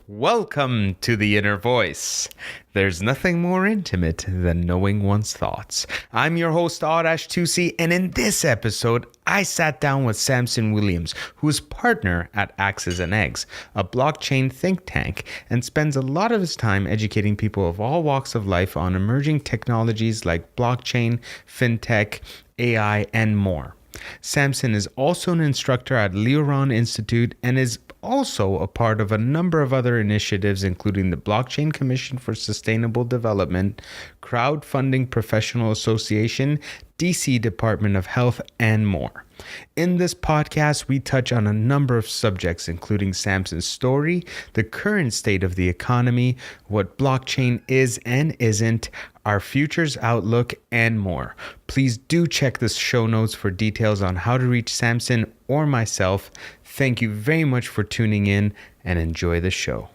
Welcome to The Inner Voice. There's nothing more intimate than knowing one's thoughts. I'm your host, Arash2C, and in this episode, I sat down with Samson Williams, who is partner at Axes and Eggs, a blockchain think tank, and spends a lot of his time educating people of all walks of life on emerging technologies like blockchain, fintech, AI, and more. Samson is also an instructor at LEORON Institute and is also a part of a number of other initiatives, including the Blockchain Commission for Sustainable Development, Crowdfunding Professional Association, DC Department of Health, and more. In this podcast, we touch on a number of subjects, including Samson's story, the current state of the economy, what blockchain is and isn't, our future's outlook, and more. Please do check the show notes for details on how to reach Samson or myself. Thank you very much for tuning in and enjoy the show.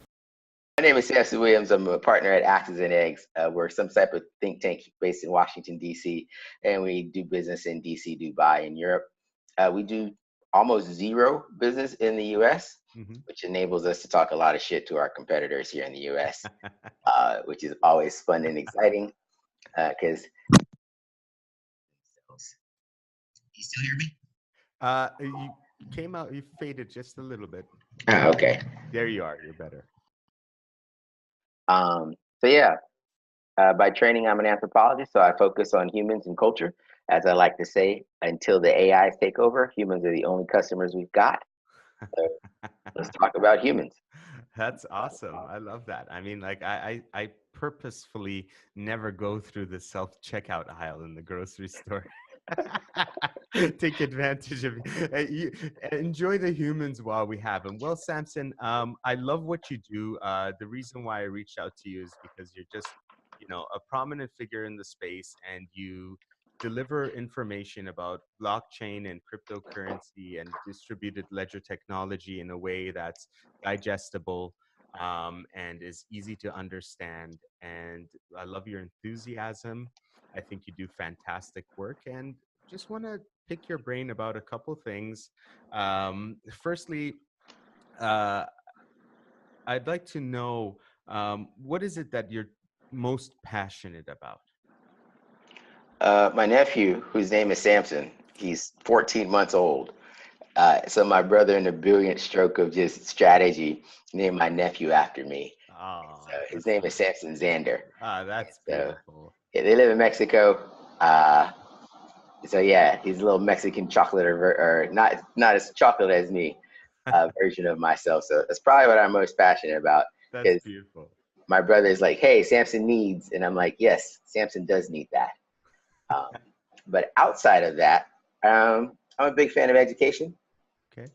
My name is Samson Williams. I'm a partner at Axes and Eggs. We're some type of think tank based in Washington, D.C., and we do business in D.C., Dubai, and Europe. We do almost zero business in the U.S., which enables us to talk a lot of shit to our competitors here in the U.S., which is always fun and exciting because... You still hear me? You came out, you faded just a little bit. Okay. There you are. You're better. By training, I'm an anthropologist, so I focus on humans and culture. As I like to say, until the AIs take over, humans are the only customers we've got. So let's talk about humans. That's awesome. I love that. I mean, like I purposefully never go through the self-checkout aisle in the grocery store. Take advantage of you. Enjoy the humans while we have them. Well, Samson, I love what you do. The reason why I reached out to you is because you're just, a prominent figure in the space, and you deliver information about blockchain and cryptocurrency and distributed ledger technology in a way that's digestible and is easy to understand. And I love your enthusiasm. I think you do fantastic work, and just want to pick your brain about a couple things. Firstly, I'd like to know what is it that you're most passionate about? My nephew, whose name is Samson, he's 14 months old. So my brother, in a brilliant stroke of just strategy, named my nephew after me. Oh, so his name is Samson Zander. That's beautiful. Yeah, they live in Mexico. He's a little Mexican chocolate, or not as chocolate as me, version of myself. So that's probably what I'm most passionate about. That's beautiful. My brother is like, hey, Samson needs, and I'm like, yes, Samson does need that. But outside of that, I'm a big fan of education. Okay.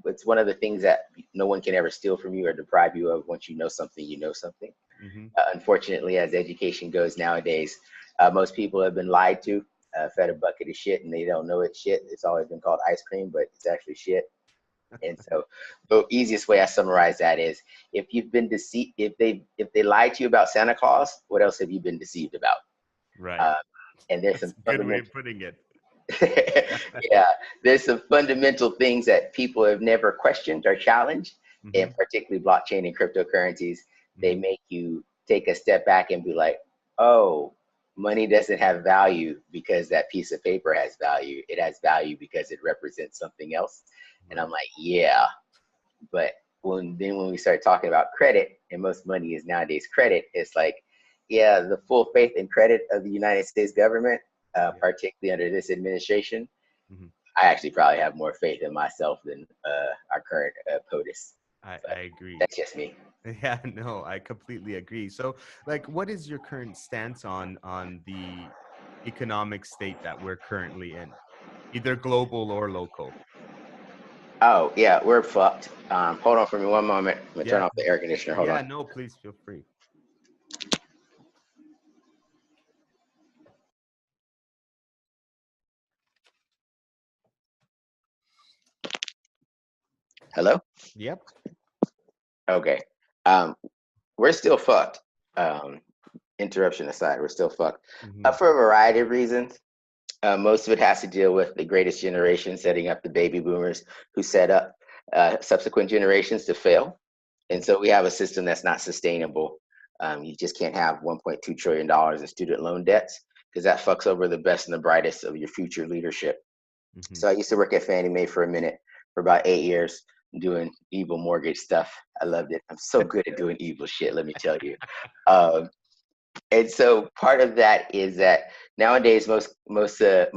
It's one of the things that no one can ever steal from you or deprive you of. Once you know something, you know something. Unfortunately, as education goes nowadays, most people have been lied to, fed a bucket of shit, and they don't know it's shit. It's always been called ice cream, but it's actually shit. And so the easiest way I summarize that is, if you've been deceived, if they lied to you about Santa Claus, what else have you been deceived about? Right. And there's That's some a good way of putting it. Yeah, there's some fundamental things that people have never questioned or challenged, and particularly blockchain and cryptocurrencies. They make you take a step back and be like, oh, money doesn't have value because that piece of paper has value. It has value because it represents something else. And I'm like, yeah. But when we start talking about credit, and most money is nowadays credit, it's like, yeah, the full faith and credit of the United States government, particularly under this administration, I actually probably have more faith in myself than our current POTUS. I agree. That's just me. Yeah, no, I completely agree. So, like, what is your current stance on the economic state that we're currently in, either global or local? Oh, yeah, we're fucked. Hold on for me one moment. I'm going to turn off the air conditioner. Hold on. Yeah, no, please feel free. Hello? Yep. Okay. We're still fucked. Interruption aside, we're still fucked. For a variety of reasons. Most of it has to deal with the greatest generation setting up the baby boomers who set up subsequent generations to fail. And so we have a system that's not sustainable. You just can't have $1.2 trillion in student loan debts because that fucks over the best and the brightest of your future leadership. Mm-hmm. So I used to work at Fannie Mae for a minute, for about 8 years, doing evil mortgage stuff. I loved it. I'm so good at doing evil shit, let me tell you. And so part of that is that nowadays most of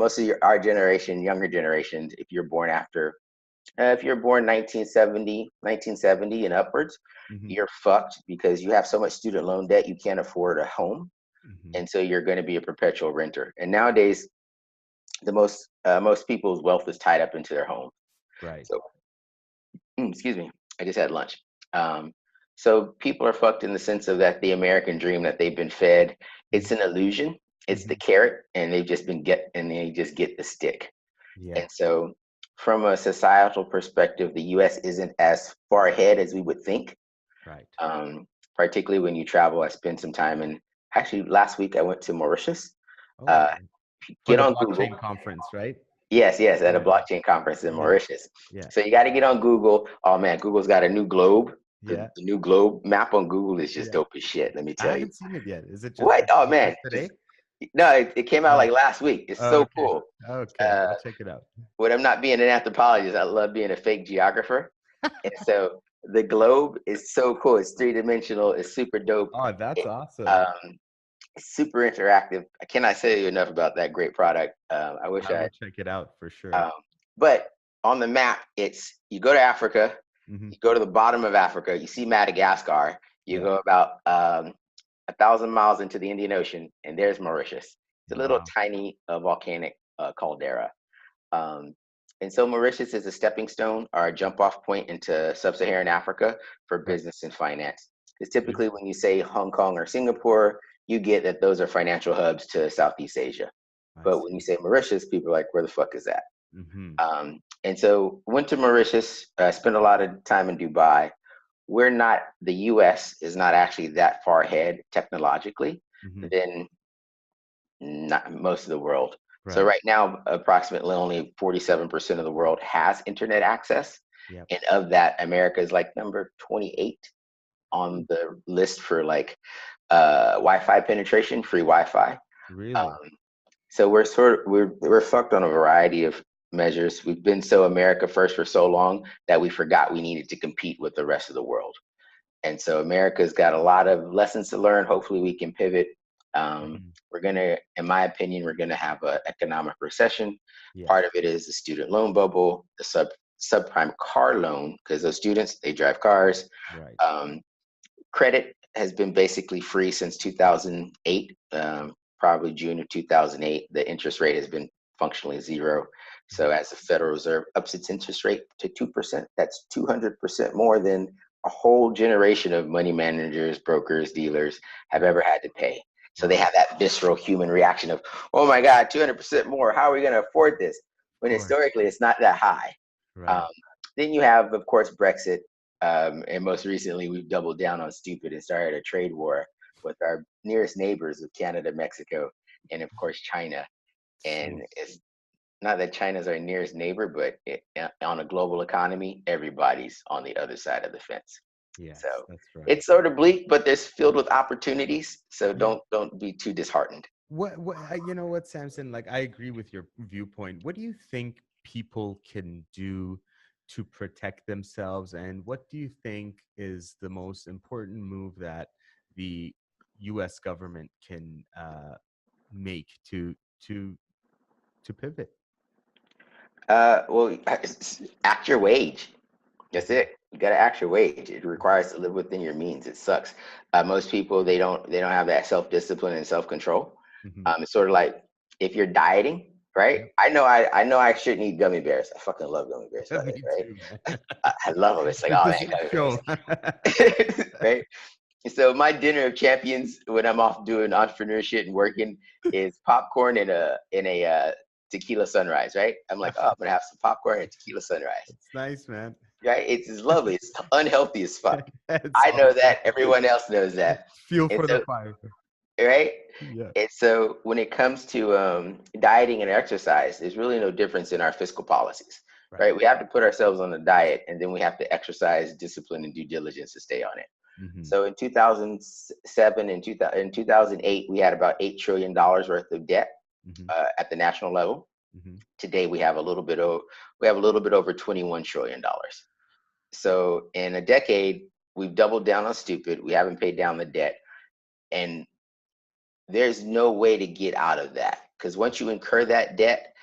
our generation, younger generations, if you're born 1970 and upwards, Mm-hmm. you're fucked because you have so much student loan debt you can't afford a home, Mm-hmm. and so you're going to be a perpetual renter. And nowadays, the most people's wealth is tied up into their home. Right. So, excuse me, I just had lunch. Um, so people are fucked in the sense of that the American dream that they've been fed, it's an illusion. It's Mm-hmm. the carrot, and they just get the stick. Yeah. And so, from a societal perspective, the U.S. isn't as far ahead as we would think. Right. Um, Particularly when you travel, I spent some time in. Actually, last week I went to Mauritius. Oh, Uh, for get the on Google. blockchain conference, right? Yes, at a Yeah. blockchain conference in Yeah. Mauritius. Yeah. So you got to get on Google. Oh man, Google's got a new globe. Yeah. The new globe map on Google is just Yeah. dope as shit. Let me I tell you. haven't seen it yet. Is it just What? Oh man, just today? no, it came out Oh, like last week. It's so okay. cool. Okay. Uh, I'll check it out. when I'm not being an anthropologist, I love being a fake geographer. And so the globe is so cool. It's 3-dimensional. It's super dope. Oh, that's It, awesome. um, it's super interactive. I cannot say enough about that great product. I wish I I. will check it out for sure. Um, but on the map, it's you go to Africa, Mm-hmm. you go to the bottom of Africa, you see Madagascar. You Yeah. go about 1,000 miles into the Indian Ocean, and there's Mauritius. It's a little Wow. tiny volcanic caldera. Um, and so Mauritius is a stepping stone or a jump off point into sub-Saharan Africa for Right. business and finance. Because typically Beautiful. when you say Hong Kong or Singapore, you get that those are financial hubs to Southeast Asia. I But when you see. say Mauritius, people are like, where the fuck is that? Mm-hmm. And so went to Mauritius, spent a lot of time in Dubai. The US is not actually that far ahead technologically Mm-hmm. than not most of the world. So Right. right now, approximately only 47% of the world has internet access. Yep. And of that, America is like number 28 on the list for like Wi-Fi penetration, free Wi-Fi. Really? Um, so we're fucked on a variety of measures. We've been so America first for so long that we forgot we needed to compete with the rest of the world. And so America's got a lot of lessons to learn. Hopefully we can pivot. Mm-hmm. We're gonna, in my opinion, we're gonna have an economic recession. Part Yes. of it is the student loan bubble, the subprime car loan, because those students, they drive cars. Right. Um, Credit has been basically free since 2008, probably June of 2008. The interest rate has been functionally zero. So Mm-hmm. as the Federal Reserve ups its interest rate to 2%, that's 200% more than a whole generation of money managers, brokers, dealers have Right. ever had to pay. So they Wow. have that visceral human reaction of, oh my God, 200% more. How are we going to afford this? Of When course. historically it's not that high. Um, Right. then you have, of course, Brexit. And most recently, we've doubled down on stupid and started a trade war with our nearest neighbors of Canada, Mexico, and of course, China. And So it's not that China's our nearest neighbor, but on a global economy, everybody's on the other side of the fence. So yes, that's right. it's sort of bleak, but there's filled with opportunities. So Yeah. don't be too disheartened. What you know what, Samson, like I agree with your viewpoint. What do you think people can do to protect themselves, and what do you think is the most important move that the US government can make to to pivot? Well, act your wage. That's Mhm. it. You got to act your wage. It requires to live within your means. It sucks. Most people they don't have that self discipline and self control. Mhm. It's sort of like if you're dieting, right? Yep. I know I shouldn't eat gummy bears. I fucking love gummy bears, by the Me way, too, man. right? I love them. It's like, It oh man, doesn't gummy show. bears, right? And so my dinner of champions when I'm off doing entrepreneurship and working is popcorn in a tequila sunrise, right? I'm like, oh, I'm gonna have some popcorn and tequila sunrise, It's nice, man. right? It's lovely. It's unhealthy as fuck. It's I know awesome. that. Everyone else knows that. Fuel And for the so, fire. right? Yeah. And so when it comes to dieting and exercise, there's really no difference in our fiscal policies. right? We have to put ourselves on a diet, and then we have to exercise discipline and due diligence to stay on it. So in 2007 and 2008, we had about $8 trillion worth of debt at the national level. Today we have a little bit over $21 trillion. So in a decade, we've doubled down on stupid. We haven't paid down the debt, and there's no way to get out of that, because once you incur that debt,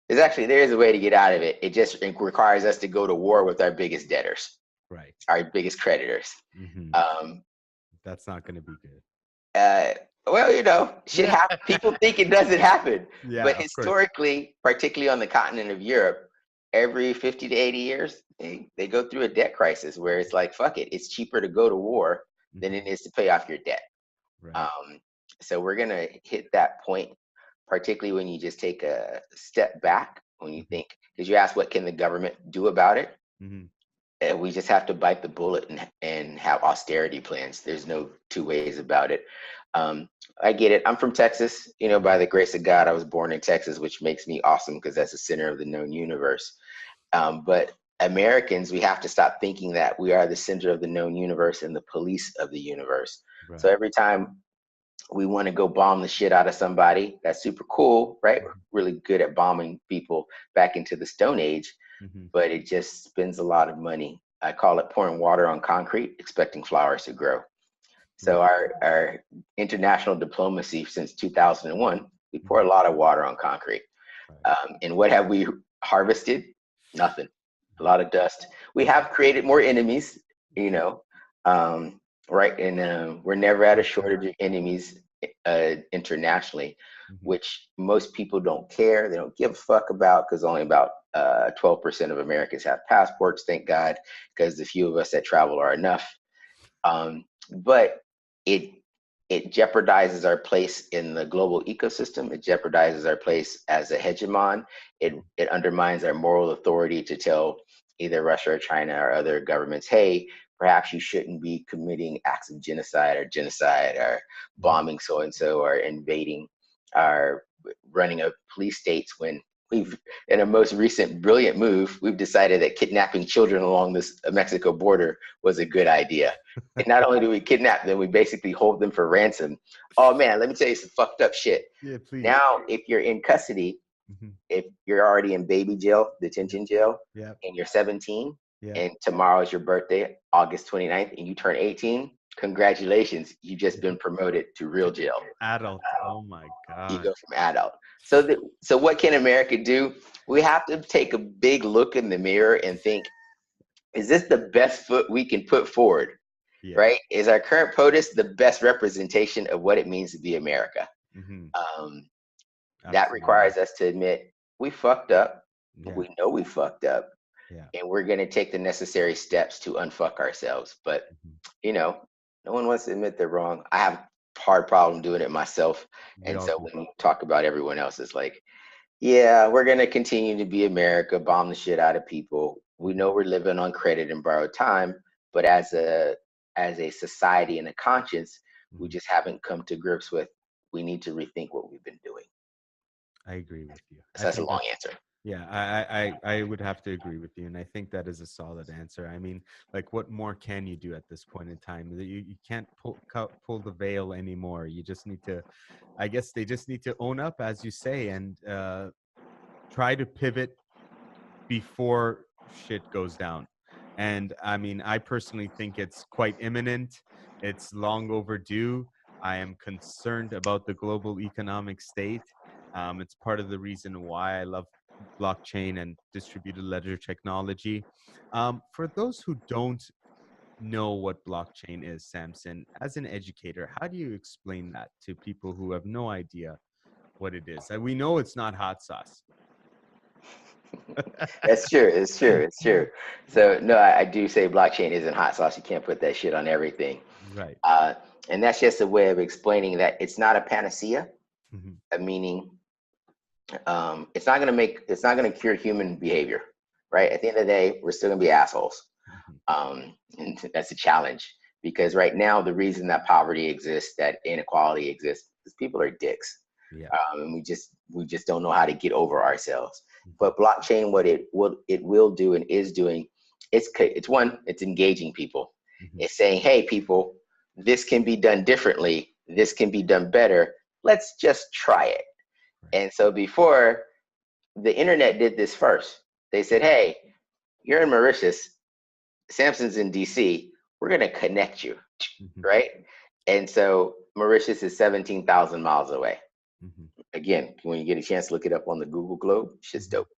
there is a way to get out of it. It just requires us to go to war with our biggest debtors, our biggest creditors. That's not going to be good. Well, shit happens. People think it doesn't happen, but Of historically, particularly on the continent of Europe, every 50 to 80 years, they go through a debt crisis where it's like, fuck it, it's cheaper to go to war than it is to pay off your debt. So we're gonna hit that point, particularly when you just take a step back, when you think, because you ask, what can the government do about it? We just have to bite the bullet and have austerity plans. There's no two ways about it. I get it. I'm from Texas. By the grace of God, I was born in Texas, which makes me awesome because that's the center of the known universe. But Americans, we have to stop thinking that we are the center of the known universe and the police of the universe. So every time we want to go bomb the shit out of somebody, that's super cool, right? We're really good at bombing people back into the Stone Age, but it just spends a lot of money. I call it pouring water on concrete, expecting flowers to grow. So our international diplomacy since 2001, we pour a lot of water on concrete. And what have we harvested? Nothing. A lot of dust. We have created more enemies, right? And we're never at a shortage of enemies internationally, which most people don't care. They don't give a fuck about, because only about 12% of Americans have passports, thank God, because the few of us that travel are enough. But it jeopardizes our place in the global ecosystem. It jeopardizes our place as a hegemon. It undermines our moral authority to tell either Russia or China or other governments, hey, perhaps you shouldn't be committing acts of genocide or bombing so-and-so or invading or running a police states, when we've, in a most recent brilliant move, we've decided that kidnapping children along this Mexico border was a good idea. And not only do we kidnap them, we basically hold them for ransom. Oh man, let me tell you some fucked up shit. Yeah, please. Now, if you're in custody, if you're already in baby jail, detention jail, and you're 17, and tomorrow is your birthday, August 29th, and you turn 18, congratulations, you've just been promoted to real jail. Adult. Oh my God. You go from adult. So what can America do? We have to take a big look in the mirror and think, is this the best foot we can put forward? Right? Is our current POTUS the best representation of what it means to be America? That requires us to admit we fucked up. We know we fucked up. And we're going to take the necessary steps to unfuck ourselves. But, no one wants to admit they're wrong. I have a hard problem doing it myself. And so when you talk about everyone else, it's like, yeah, we're going to continue to be America, bomb the shit out of people. We know we're living on credit and borrowed time, but as a society and a conscience, we just haven't come to grips with, we need to rethink what we've been doing. I agree with you. So that's a long answer. Yeah, I would have to agree with you. And I think that is a solid answer. I mean, like, what more can you do at this point in time? You can't pull the veil anymore. You just need to, I guess they just need to own up, as you say, and try to pivot before shit goes down. And I mean, I personally think it's quite imminent. It's long overdue. I am concerned about the global economic state. It's part of the reason why I love blockchain and distributed ledger technology. For those who don't know what blockchain is, Samson, as an educator, how do you explain that to people who have no idea what it is? We know it's not hot sauce. That's true. It's true. So no, I do say blockchain isn't hot sauce. You can't put that shit on everything. Right. And that's just a way of explaining that it's not a panacea, meaning it's not going to cure human behavior, right? At the end of the day, we're still going to be assholes. And that's a challenge, because right now, the reason that poverty exists, that inequality exists, is people are dicks. And we just don't know how to get over ourselves. But blockchain, what it will do and is doing, it's engaging people. It's saying, hey, people, this can be done differently. This can be done better. Let's just try it. And so before, the internet did this first. They said, hey, you're in Mauritius, Samson's in DC, we're going to connect you, right? And so Mauritius is 17,000 miles away. Again, when you get a chance, look it up on the Google Globe. Shit's dope.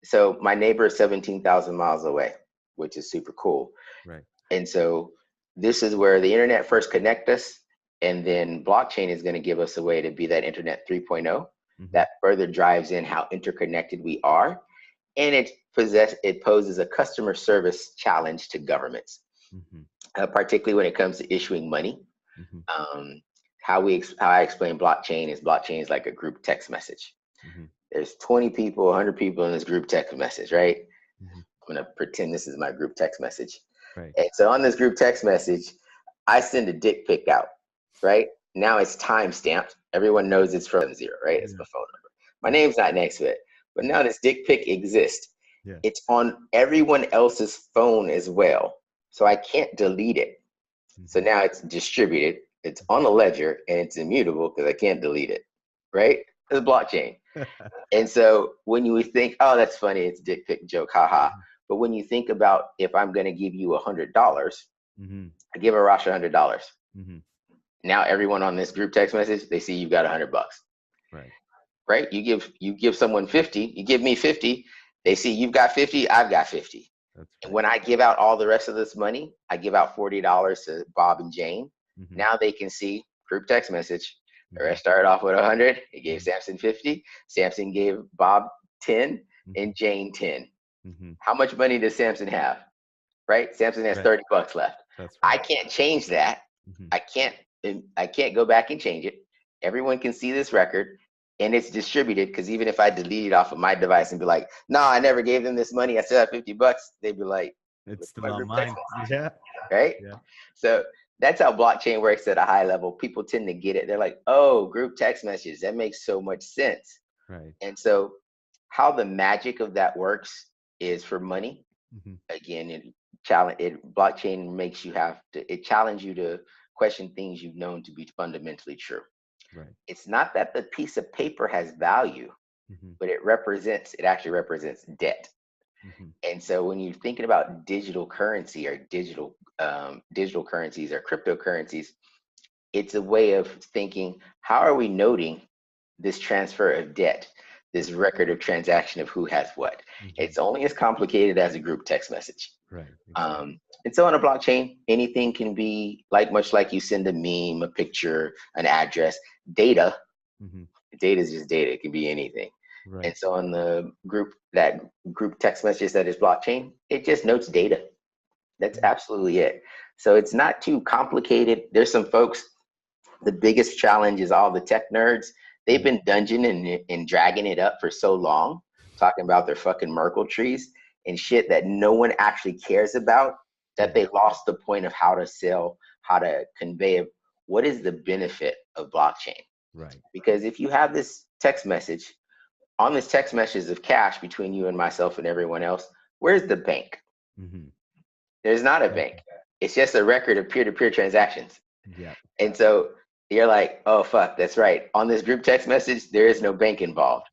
So my neighbor is 17,000 miles away, which is super cool. And so this is where the internet first connect us, and then blockchain is going to give us a way to be that internet 3.0 that further drives in how interconnected we are. And it poses a customer service challenge to governments, particularly when it comes to issuing money. How I explain blockchain is like a group text message. There's 20 people, 100 people in this group text message, right? I'm gonna pretend this is my group text message. And so on this group text message, I send a dick pic out, right? Now it's time stamped. Everyone knows it's from 0, right? It's my phone number. My name's not next to it. But now this dick pic exists. It's on everyone else's phone as well. So I can't delete it. So now it's distributed. It's on a ledger and it's immutable because I can't delete it, right? It's blockchain. And so when you think, oh, that's funny, it's a dick pic joke, haha. But when you think about, if I'm going to give you $100, I give Arash $100. Now everyone on this group text message, they see you've got $100. Right? You give someone 50, you give me 50, they see you've got 50, I've got 50. And when I give out all the rest of this money, I give out $40 to Bob and Jane. Now they can see group text message. I started off with 100. He gave Samson 50. Samson gave Bob 10 and Jane 10. How much money does Samson have? Right? Samson has $30 left. I can't change that. I can't go back and change it. Everyone can see this record, and it's distributed, because even if I delete it off of my device and be like, no, I never gave them this money, I still have $50, they'd be like, it's still on mine. Right? So that's how blockchain works at a high level. People tend to get it. They're like, oh, group text messages, that makes so much sense. And so how the magic of that works is for money. Again, blockchain makes you challenge you to question things you've known to be fundamentally true. It's not that the piece of paper has value, but it actually represents debt. And so when you're thinking about digital currency or digital currencies or cryptocurrencies, it's a way of thinking, how are we noting this transfer of debt, this record of transaction of who has what? It's only as complicated as a group text message. And so on a blockchain, anything can be much like you send a meme, a picture, an address, data. Data is just data. It can be anything. And so on the group text message that is blockchain, it just notes data. That's absolutely it. So it's not too complicated. There's some folks, the biggest challenge is all the tech nerds. They've been dungeoning and dragging it up for so long, talking about their fucking Merkle trees and shit that no one actually cares about, that they lost the point of how to sell, how to convey what is the benefit of blockchain. Because if you have this text message, on this text message of cash between you and myself and everyone else, where's the bank? There's not a bank. It's just a record of peer-to-peer transactions. And so you're like, oh, fuck, that's right. On this group text message, there is no bank involved.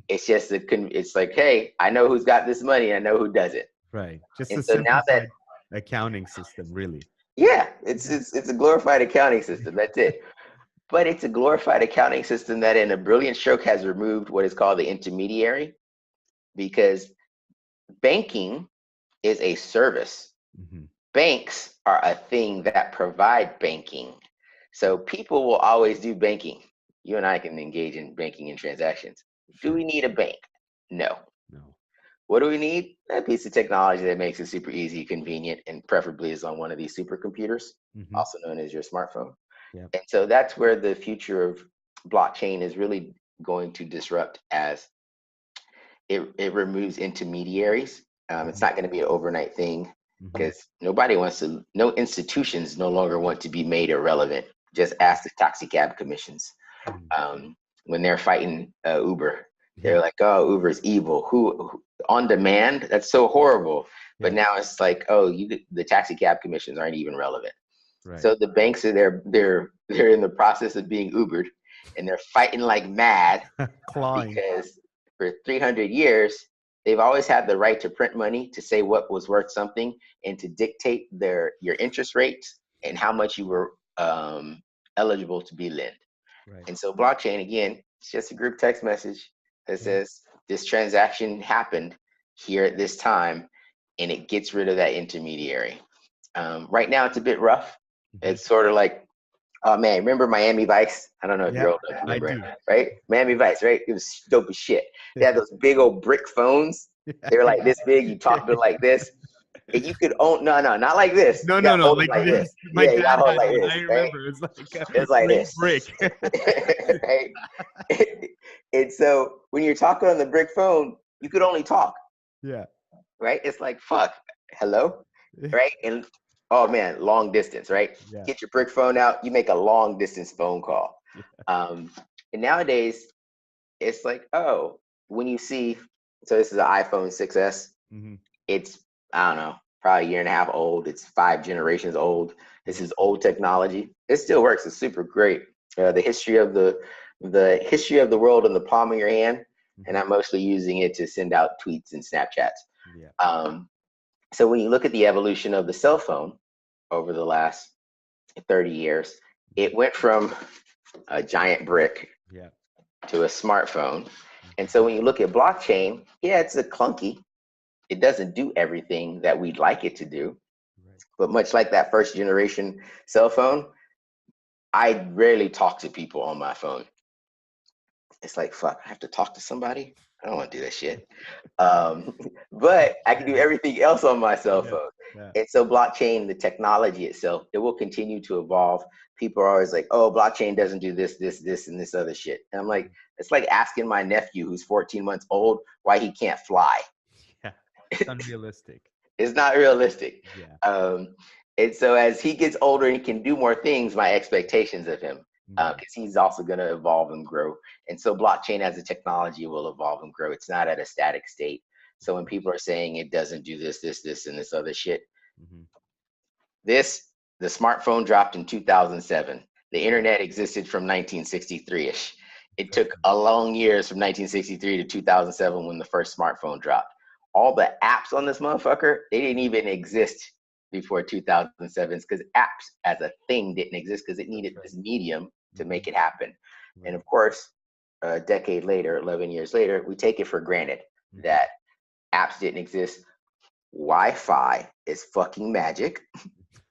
It's just it's like, hey, I know who's got this money. I know who does it. Just a simplified accounting system, really. Yeah, it's a glorified accounting system. That's it. But it's a glorified accounting system that in a brilliant stroke has removed what is called the intermediary, because banking is a service. Banks are a thing that provide banking. So people will always do banking. You and I can engage in banking and transactions. Do we need a bank? No. What do we need? A piece of technology that makes it super easy, convenient, and preferably is on one of these supercomputers, also known as your smartphone. And so that's where the future of blockchain is really going to disrupt, as it removes intermediaries. It's not going to be an overnight thing, because no institutions no longer want to be made irrelevant. Just ask the taxi cab commissions when they're fighting Uber. They're like, oh, Uber's evil. Who on demand? That's so horrible. But Yeah. now it's like, oh, the taxi cab commissions aren't even relevant. Right. So the banks are they're in the process of being Ubered, and they're fighting like mad Clawing. because for 300 years they've always had the right to print money, to say what was worth something, and to dictate your interest rates and how much you were eligible to be lent. Right. And so blockchain, again, it's just a group text message that Yeah. says this transaction happened here at this time, and it gets rid of that intermediary. Right now, it's a bit rough. It's sort of like, oh man, remember Miami Vice? I don't know if Yeah, you're old enough to I remember do. it, right? Miami Vice, right? It was dope as shit. They had those big old brick phones. They were like this big. You talked to them like this. And you could own, no, not like this. No, You no, got to no, hold it like like this. this. My Yeah, you got dad to hold had it like one. this, I right? remember. It's like a It's like green this, brick. right? And so when you're talking on the brick phone, you could only talk, Yeah. right? It's like, fuck, hello, right? And oh man, long distance, right? Yeah. Get your brick phone out, you make a long distance phone call. Yeah. And nowadays, it's like, oh, when you see, so this is an iPhone 6S. Mm-hmm. It's, I don't know, probably a year and a half old. It's 5 generations old. This is old technology. It still works. It's super great. The history of the world in the palm of your hand, and I'm mostly using it to send out tweets and Snapchats. Yeah. So when you look at the evolution of the cell phone over the last 30 years, it went from a giant brick Yeah. to a smartphone. And so when you look at blockchain, yeah, it's a clunky. It doesn't do everything that we'd like it to do. Right. But much like that first generation cell phone, I rarely talk to people on my phone. It's like, fuck, I have to talk to somebody? I don't want to do that shit. But I can do everything else on my cell Yeah. phone. Yeah. And so blockchain, the technology itself, it will continue to evolve. People are always like, oh, blockchain doesn't do this, and this other shit. And I'm like, it's like asking my nephew who's 14 months old why he can't fly. Yeah. It's unrealistic. It's not realistic. Yeah. And so as he gets older and he can do more things, my expectations of him, because he's also going to evolve and grow. And so blockchain as a technology will evolve and grow. It's not at a static state. So when people are saying it doesn't do this, and this other shit, the smartphone dropped in 2007. The internet existed from 1963-ish. It took a long years from 1963 to 2007 when the first smartphone dropped. All the apps on this motherfucker, they didn't even exist before 2007 because apps as a thing didn't exist because it needed this medium to make it happen. And of course, a decade later, 11 years later, we take it for granted that apps didn't exist. Wi-Fi is fucking magic.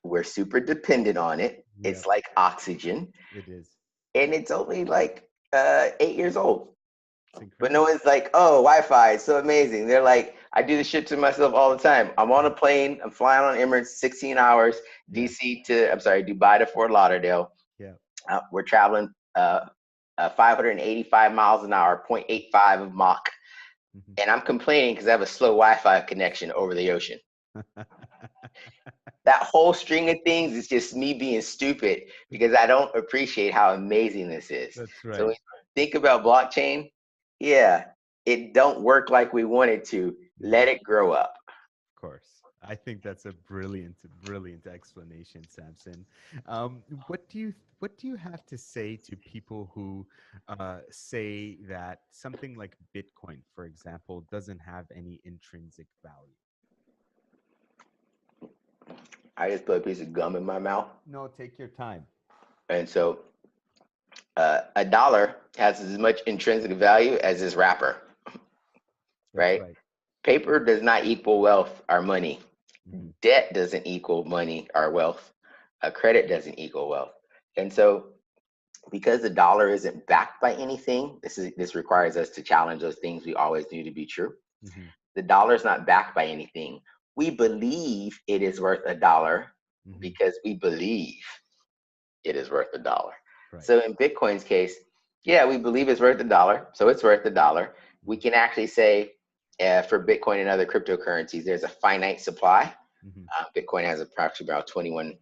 We're super dependent on it. It's like oxygen. It is. And it's only like 8 years old. It's But incredible. no one's like, oh, Wi-Fi is so amazing. They're like, I do this shit to myself all the time. I'm on a plane. I'm flying on Emirates, 16 hours, Dubai to Fort Lauderdale. Yeah. We're traveling 585 miles an hour, 0.85 of Mach. And I'm complaining because I have a slow Wi-Fi connection over the ocean. That whole string of things is just me being stupid because I don't appreciate how amazing this is. That's right. So when you think about blockchain, yeah, it don't work like we want it to. Let it grow up. Of course. I think that's a brilliant explanation, Samson. What do you have to say to people who say that something like Bitcoin, for example, doesn't have any intrinsic value? I just put a piece of gum in my mouth. No, take your time. And so a dollar has as much intrinsic value as this wrapper, right? Paper does not equal wealth or money. Debt doesn't equal money or wealth. Credit doesn't equal wealth. And so because the dollar isn't backed by anything, this requires us to challenge those things we always knew to be true. The dollar is not backed by anything. We believe it is worth $1 because we believe it is worth $1. Right. So in Bitcoin's case, yeah, we believe it's worth $1, so it's worth $1. We can actually say for Bitcoin and other cryptocurrencies, there's a finite supply. Bitcoin has approximately about 21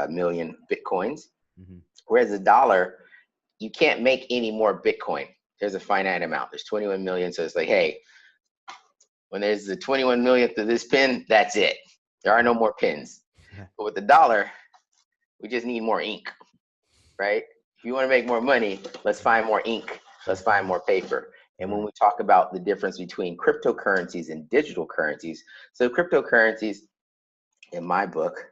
million Bitcoins, whereas $1, you can't make any more Bitcoin there's a finite amount. There's 21 million. So it's like, hey, when there's the 21 millionth of this pin, that's it. There are no more pins. But with the dollar, we just need more ink, right? If you want to make more money, let's find more ink. Let's find more paper. And when we talk about the difference between cryptocurrencies and digital currencies, so cryptocurrencies, in my book,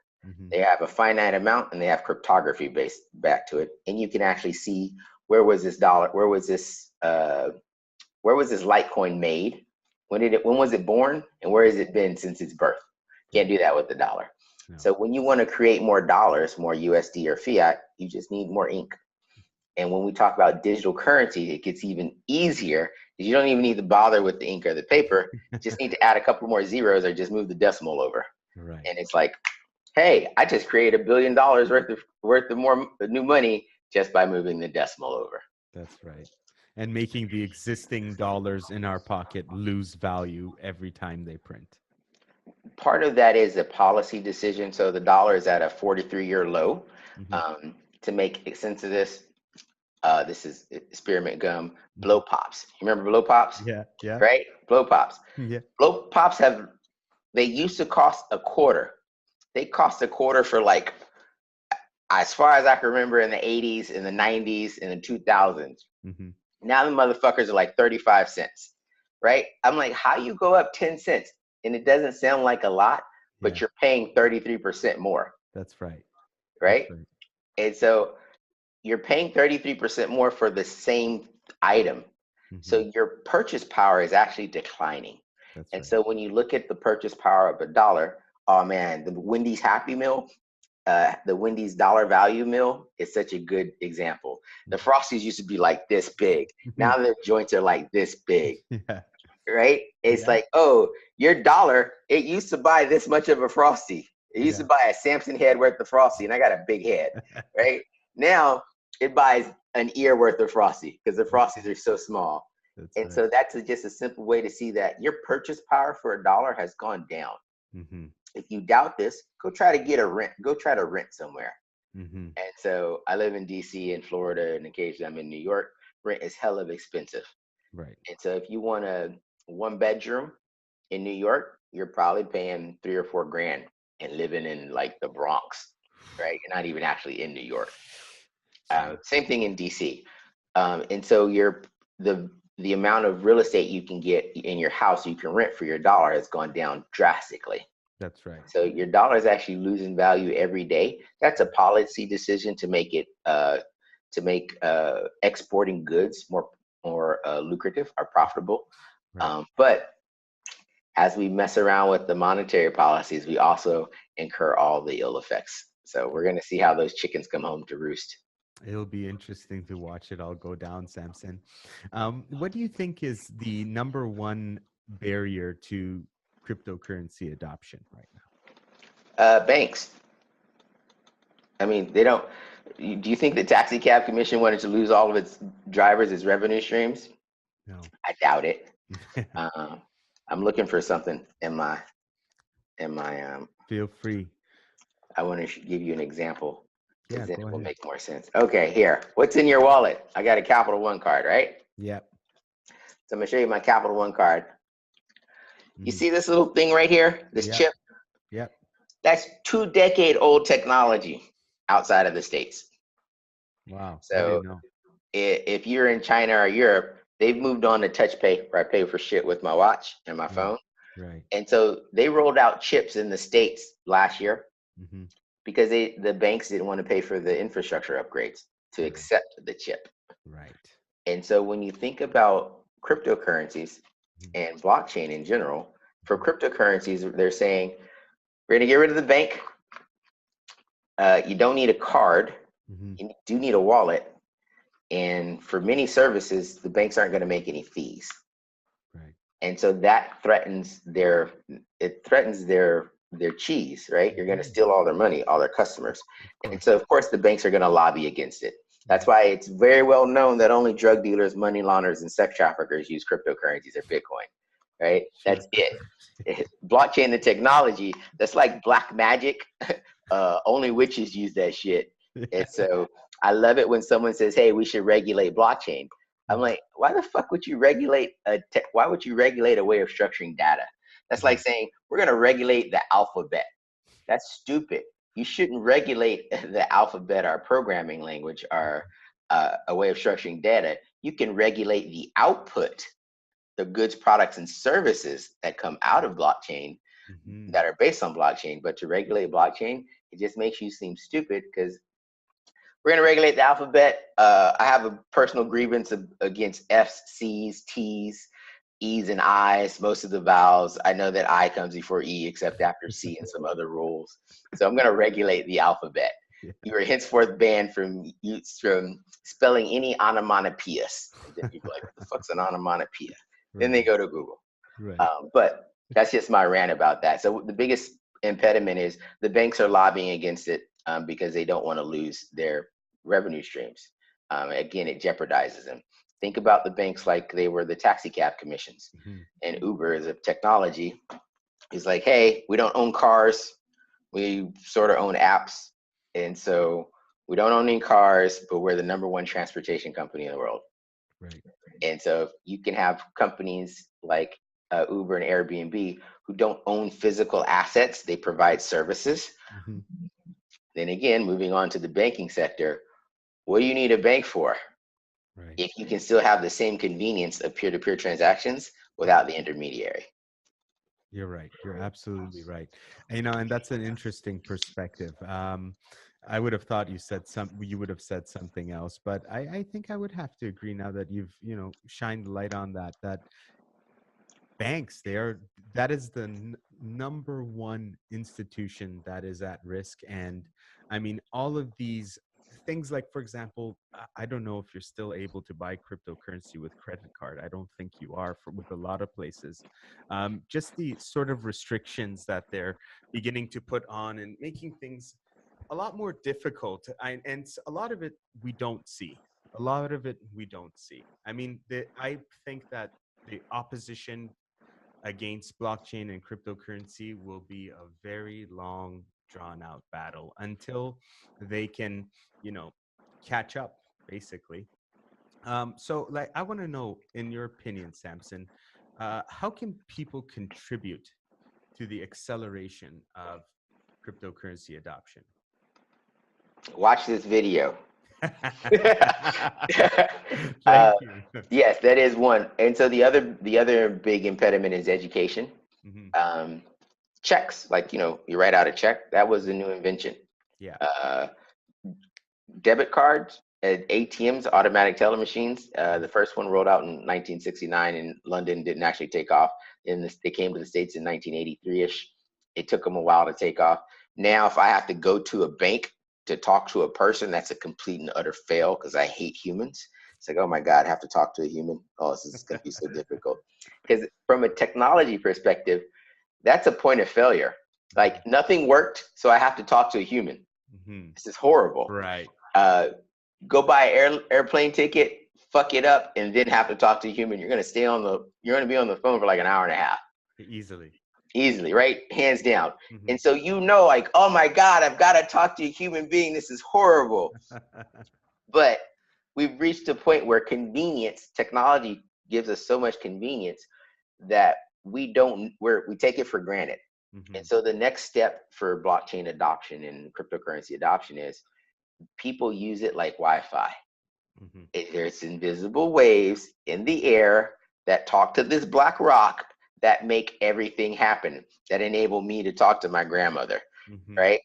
they have a finite amount and they have cryptography based back to it. And you can actually see where was this dollar, where was this Litecoin made? When was it born? And where has it been since its birth? Can't do that with the dollar. No. So when you want to create more dollars, more USD or fiat, you just need more ink. And when we talk about digital currency, it gets even easier. You don't even need to bother with the ink or the paper. You just need to add a couple more zeros or just move the decimal over. Right. And it's like, hey, I just created $1 billion worth of more new money just by moving the decimal over. That's right. And making the existing dollars in our pocket lose value every time they print. Part of that is a policy decision. So the dollar is at a 43-year low. To make sense of this, this is spearmint gum, blow pops. You remember blow pops? Yeah. Right? Blow pops. Yeah. Blow pops they used to cost a quarter. They cost a quarter for, like, as far as I can remember, in the 80s, in the 90s, in the 2000s. Now the motherfuckers are like 35 cents, right? I'm like, how you go up 10 cents? And it doesn't sound like a lot, but you're paying 33% more. That's right. Right? That's right. And so you're paying 33% more for the same item. So your purchase power is actually declining. And so when you look at the purchase power of a dollar, oh man, the Wendy's Happy Meal, the Wendy's dollar value meal is such a good example. The Frosties used to be like this big. Now their joints are like this big. Right? It's like, oh, your dollar, it used to buy this much of a Frosty. It used to buy a Samson head worth of Frosty, and I got a big head. Right? Now it buys an ear worth of Frosty because the Frosties are so small. So that's just a simple way to see that your purchase power for a dollar has gone down. If you doubt this, go try to get a rent. Go try to rent somewhere. And so I live in DC and Florida, and occasionally I'm in New York. Rent is hell of expensive. Right. And so if you want a 1-bedroom in New York, you're probably paying $3 or $4 grand and living in like the Bronx, right? You're not even actually in New York. Same thing in DC. And so the amount of real estate you can get in your house you can rent for your dollar has gone down drastically. That's right. So your dollar is actually losing value every day. That's a policy decision to make it exporting goods more lucrative or profitable. Right. But as we mess around with the monetary policies, we also incur all the ill effects. So we're going to see how those chickens come home to roost. It'll be interesting to watch it all go down, Samson. What do you think is the number one barrier to cryptocurrency adoption right now? Banks. I mean, they don't. Do you think the taxi cab commission wanted to lose all of its drivers as revenue streams? No. I doubt it. I'm looking for something in my. Feel free. I want to give you an example. Yeah, then it will make more sense. Okay, here. What's in your wallet? I got a Capital One card, right? Yep. So I'm gonna show you my Capital One card. You see this little thing right here? This chip? Yep. That's 2-decade-old technology outside of the States. Wow. So I didn't know. If you're in China or Europe, they've moved on to touch pay, where I pay for shit with my watch and my phone. Right. And so they rolled out chips in the States last year because the banks didn't want to pay for the infrastructure upgrades to accept the chip. Right. And so when you think about cryptocurrencies and blockchain in general, for cryptocurrencies, they're saying, we're going to get rid of the bank. You don't need a card. You do need a wallet. And for many services, the banks aren't going to make any fees. Right. And so that threatens their cheese, right? You're going to steal all their money, all their customers. And so, of course, the banks are going to lobby against it. That's why it's very well known that only drug dealers, money launderers, and sex traffickers use cryptocurrencies or Bitcoin, right? That's it. Blockchain, the technology, that's like black magic. Only witches use that shit. And so I love it when someone says, hey, we should regulate blockchain. I'm like, why the fuck would you regulate why would you regulate a way of structuring data? That's like saying we're going to regulate the alphabet. That's stupid. You shouldn't regulate the alphabet, our programming language, our a way of structuring data. You can regulate the output, the goods, products, and services that come out of blockchain that are based on blockchain. But to regulate blockchain, it just makes you seem stupid because we're going to regulate the alphabet. I have a personal grievance against F's, C's, T's, E's, and I's. Most of the vowels, I know that I comes before E, except after C and some other rules. So I'm going to regulate the alphabet. You are henceforth banned from spelling any onomatopoeias. And then people are like, what the fuck's an onomatopoeia? Then they go to Google. But that's just my rant about that. So the biggest impediment is the banks are lobbying against it because they don't want to lose their revenue streams. Again, it jeopardizes them. Think about the banks like they were the taxi cab commissions. And Uber as a technology is like, hey, we don't own cars. We sort of own apps. And so we don't own any cars, but we're the #1 transportation company in the world. And so you can have companies like Uber and Airbnb who don't own physical assets. They provide services. Then again, moving on to the banking sector, what do you need a bank for? If you can still have the same convenience of peer-to-peer transactions without the intermediary. You're right. You're absolutely right. And that's an interesting perspective. I would have thought you would have said something else, but I think I would have to agree now that you've, shined the light on that banks, that is the #1 institution that is at risk. And I mean, all of these things, like, for example, I don't know if you're still able to buy cryptocurrency with credit card. I don't think you are with a lot of places. Just the sort of restrictions that they're beginning to put on and making things a lot more difficult. And a lot of it we don't see. I mean, I think that the opposition against blockchain and cryptocurrency will be a very long, drawn out battle until they can, catch up, basically. So, like, I want to know, in your opinion, Samson, how can people contribute to the acceleration of cryptocurrency adoption? Watch this video. Thank you. Yes, that is one. And so the other big impediment is education. Checks, like, you write out a check. That was a new invention. Debit cards at ATMs, automatic teller machines. The first one rolled out in 1969 in London, didn't actually take off. They came to the States in 1983-ish. It took them a while to take off. Now, if I have to go to a bank to talk to a person, that's a complete and utter fail because I hate humans. It's like, oh my God, I have to talk to a human. Oh, this is going to be so difficult. Because from a technology perspective, that's a point of failure. Like, nothing worked, so I have to talk to a human. This is horrible. Right. Go buy an airplane ticket, fuck it up, and then have to talk to a human. You're going to be on the phone for like an hour and a half. Easily, right? Hands down. And so, like, oh my God, I've got to talk to a human being. This is horrible. But we've reached a point where technology gives us so much convenience that we take it for granted. And so the next step for blockchain adoption and cryptocurrency adoption is people use it like Wi-Fi. There's invisible waves in the air that talk to this black rock that make everything happen, that enable me to talk to my grandmother, right?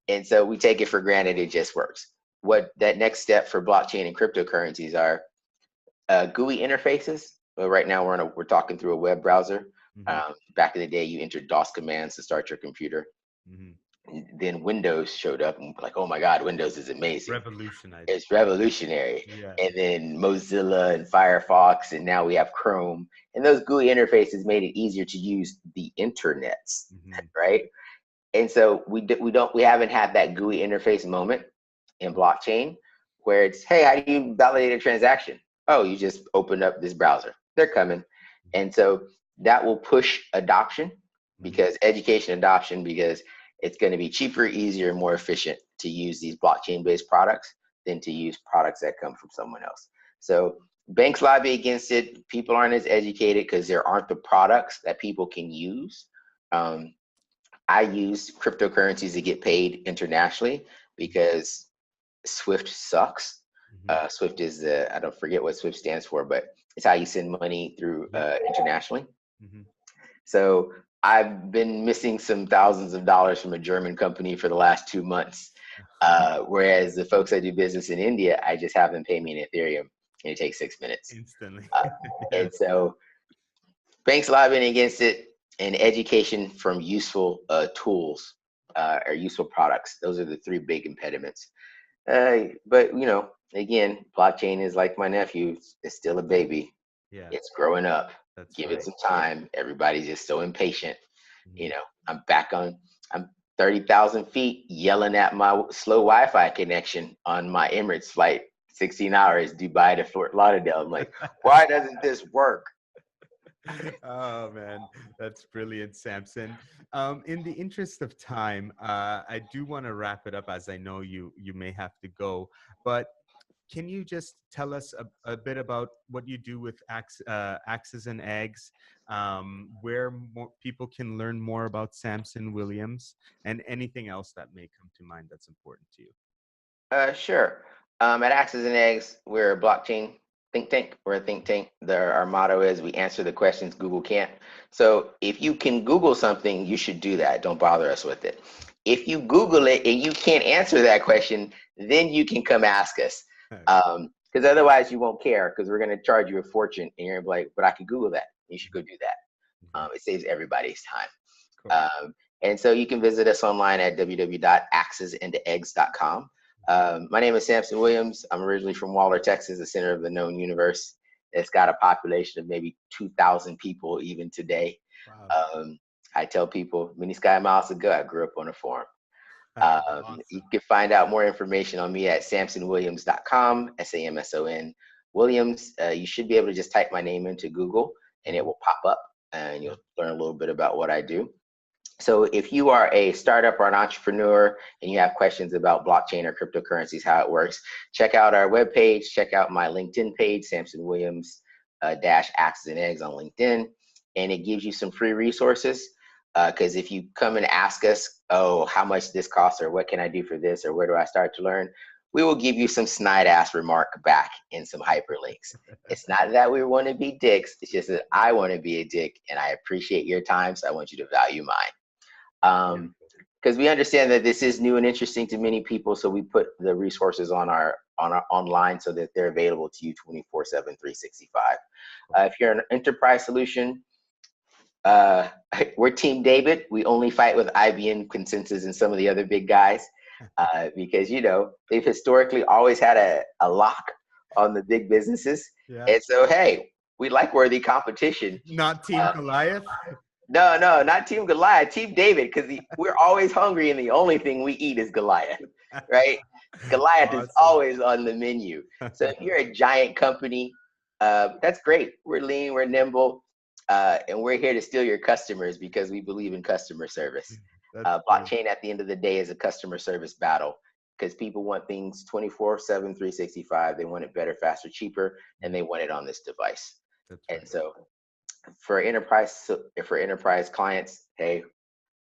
And so we take it for granted it just works. What that next step for blockchain and cryptocurrencies are GUI interfaces. Well, right now we're talking through a web browser. Back in the day, you entered DOS commands to start your computer. Then Windows showed up and like, oh my God, Windows is amazing. It's revolutionary. And then Mozilla and Firefox, and now we have Chrome. And those GUI interfaces made it easier to use the internets, right? And so we haven't had that GUI interface moment in blockchain where it's, hey, how do you validate a transaction? Oh, you just open up this browser. They're coming. And so that will push adoption, because education adoption, because it's going to be cheaper, easier, more efficient to use these blockchain-based products than to use products that come from someone else. So banks lobby against it. People aren't as educated because there aren't the products that people can use. I use cryptocurrencies to get paid internationally because Swift sucks. Swift is I don't forget what Swift stands for, but it's how you send money through internationally. So I've been missing some thousands of dollars from a German company for the last 2 months. Whereas the folks that do business in India, I just have them pay me in Ethereum and it takes 6 minutes. Instantly. And so banks lobbying against it and education from useful tools or useful products. Those are the three big impediments. But again, blockchain is like my nephew. It's still a baby. Yeah. It's growing up. That's Give right. it some time. Everybody's just so impatient. I'm 30,000 feet yelling at my slow Wi-Fi connection on my Emirates flight, 16 hours, Dubai to Fort Lauderdale. I'm like, why doesn't this work? Oh man, that's brilliant, Samson. In the interest of time, I do want to wrap it up as I know you may have to go, but can you just tell us a bit about what you do with Axes and Eggs, where more people can learn more about Samson Williams, and anything else that may come to mind that's important to you? Sure. At Axes and Eggs, we're a blockchain think tank. We're a think tank. Our motto is we answer the questions Google can't. So if you can Google something, you should do that. Don't bother us with it. If you Google it and you can't answer that question, then you can come ask us. Because otherwise you won't care because we're going to charge you a fortune and you're like, but I can Google that. You should go do that. It saves everybody's time. Cool. And so you can visit us online at www.axesanteggs.com. My name is Samson Williams. I'm originally from Waller, Texas, the center of the known universe. It's got a population of maybe 2,000 people even today. Wow. I tell people many sky miles ago, I grew up on a farm. Awesome. You can find out more information on me at samsonwilliams.com, SAMSON Williams. You should be able to just type my name into Google and it will pop up and you'll learn a little bit about what I do. So if you are a startup or an entrepreneur and you have questions about blockchain or cryptocurrencies, how it works, check out our webpage, check out my LinkedIn page, Samson Williams Axes and Eggs on LinkedIn, and it gives you some free resources. Because if you come and ask us, oh, how much this costs, or what can I do for this, or where do I start to learn, we will give you some snide ass remark back in some hyperlinks. It's not that we want to be dicks, it's just that I want to be a dick and I appreciate your time, so I want you to value mine. Because we understand that this is new and interesting to many people, so we put the resources on our online so that they're available to you 24/7, 365. If you're an enterprise solution, we're Team David. We only fight with IBM, Consensus, and some of the other big guys because they've historically always had a lock on the big businesses, and so hey, we like worthy competition. Not Team Goliath. No, not Team Goliath, Team David, because we're always hungry and the only thing we eat is Goliath, right? Goliath is always on the menu. So if you're a giant company, that's great. We're lean, we're nimble, and we're here to steal your customers because we believe in customer service. Blockchain at the end of the day is a customer service battle because people want things 24/7, 365. They want it better, faster, cheaper, and they want it on this device. And so for enterprise clients, hey,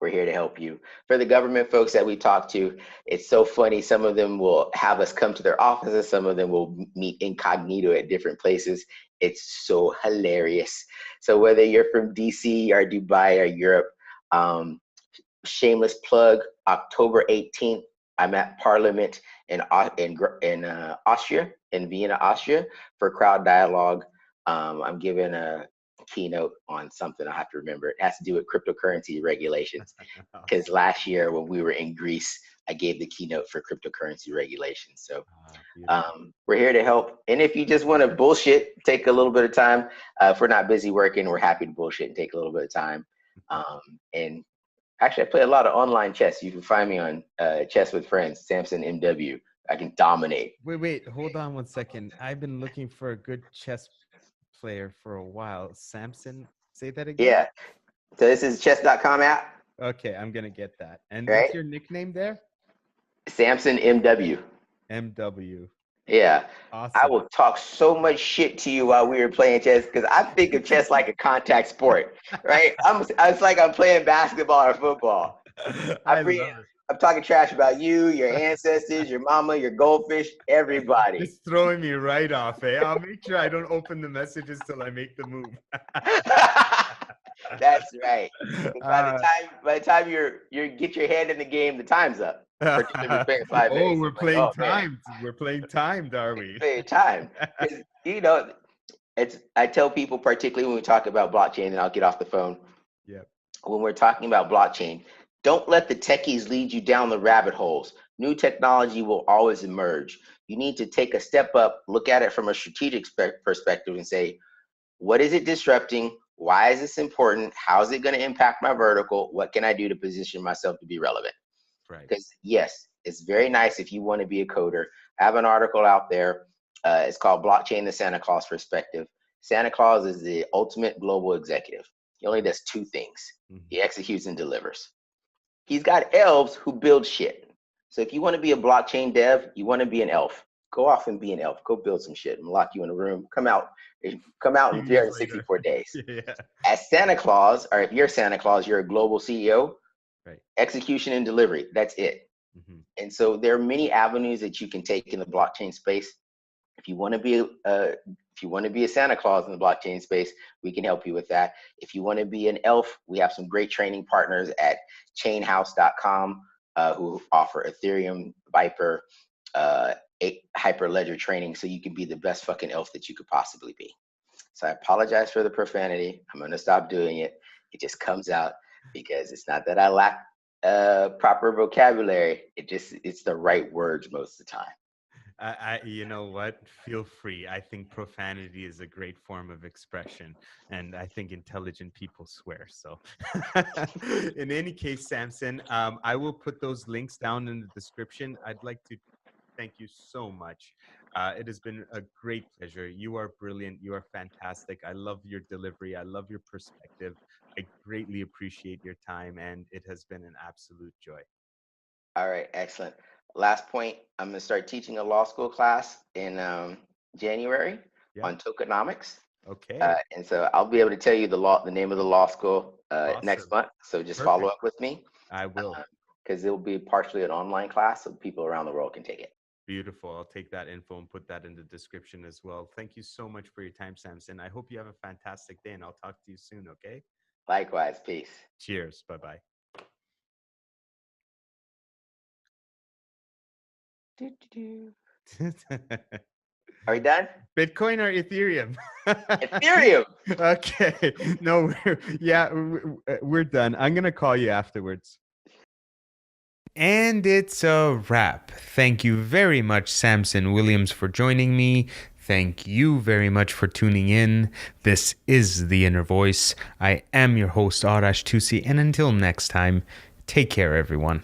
we're here to help you. For the government folks that we talk to, it's so funny. Some of them will have us come to their offices. Some of them will meet incognito at different places. It's so hilarious. So whether you're from DC or Dubai or Europe, shameless plug, October 18th, I'm at Parliament in Austria, in Vienna, Austria, for Crowd Dialogue. I'm giving a keynote on something I have to remember. It has to do with cryptocurrency regulations. Because last year when we were in Greece, I gave the keynote for cryptocurrency regulations. So we're here to help. And if you just want to bullshit, take a little bit of time. If we're not busy working, we're happy to bullshit and take a little bit of time. And actually, I play a lot of online chess. You can find me on Chess with Friends, Samson MW. I can dominate. Wait, hold on one second. I've been looking for a good chess player for a while. Samson, say that again? Yeah. So this is chess.com app. Okay, I'm going to get that. And what's your nickname there? Samson MW. MW. Yeah. I Awesome. will talk so much shit to you while we were playing chess because I think of chess like a contact sport, right? It's like I'm playing basketball or football. I love it. I'm talking trash about you, your ancestors, your mama, your goldfish, everybody. It's throwing me right off, eh? I'll make sure I don't open the messages till I make the move. That's right. Uh, By the time you get your head in the game, the time's up. Particularly if you're playing 5 days. we're I'm like, playing oh man, timed. We're playing timed, are we? playing time. 'Cause, I tell people, particularly when we talk about blockchain, and I'll get off the phone. Yep. When we're talking about blockchain, don't let the techies lead you down the rabbit holes. New technology will always emerge. You need to take a step up, look at it from a strategic perspective, and say, what is it disrupting? Why is this important? How is it going to impact my vertical? What can I do to position myself to be relevant? Right. Because yes, it's very nice if you want to be a coder. I have an article out there. It's called Blockchain, the Santa Claus Perspective. Santa Claus is the ultimate global executive. He only does two things. He executes and delivers. He's got elves who build shit. So if you want to be a blockchain dev, you want to be an elf, go off and be an elf. Go build some shit and lock you in a room. Come out in 364 days. Yeah. As Santa Claus, or if you're Santa Claus, you're a global CEO. Right. Execution and delivery. That's it. And so there are many avenues that you can take in the blockchain space. If you want to be a Santa Claus in the blockchain space, we can help you with that. If you want to be an elf, we have some great training partners at chainhouse.com who offer Ethereum, Viper, Hyperledger training, so you can be the best fucking elf that you could possibly be. So I apologize for the profanity. I'm going to stop doing it. It just comes out because it's not that I lack proper vocabulary. It's the right words most of the time. You know what? Feel free. I think profanity is a great form of expression, and I think intelligent people swear. So, in any case, Samson, I will put those links down in the description. I'd like to thank you so much. It has been a great pleasure. You are brilliant. You are fantastic. I love your delivery. I love your perspective. I greatly appreciate your time, and it has been an absolute joy. All right, excellent. Last point, I'm going to start teaching a law school class in January on tokenomics. Okay. And so I'll be able to tell you the name of the law school next month. So just follow up with me. I will. Because it will be partially an online class, so people around the world can take it. Beautiful. I'll take that info and put that in the description as well. Thank you so much for your time, Samson. I hope you have a fantastic day, and I'll talk to you soon, okay? Likewise. Peace. Cheers. Bye-bye. Are we done? Bitcoin or Ethereum? Ethereum. Okay. No, we're done. I'm going to call you afterwards. And it's a wrap. Thank you very much, Samson Williams, for joining me. Thank you very much for tuning in. This is The Inner Voice. I am your host, Arash Tusi, and until next time, take care, everyone.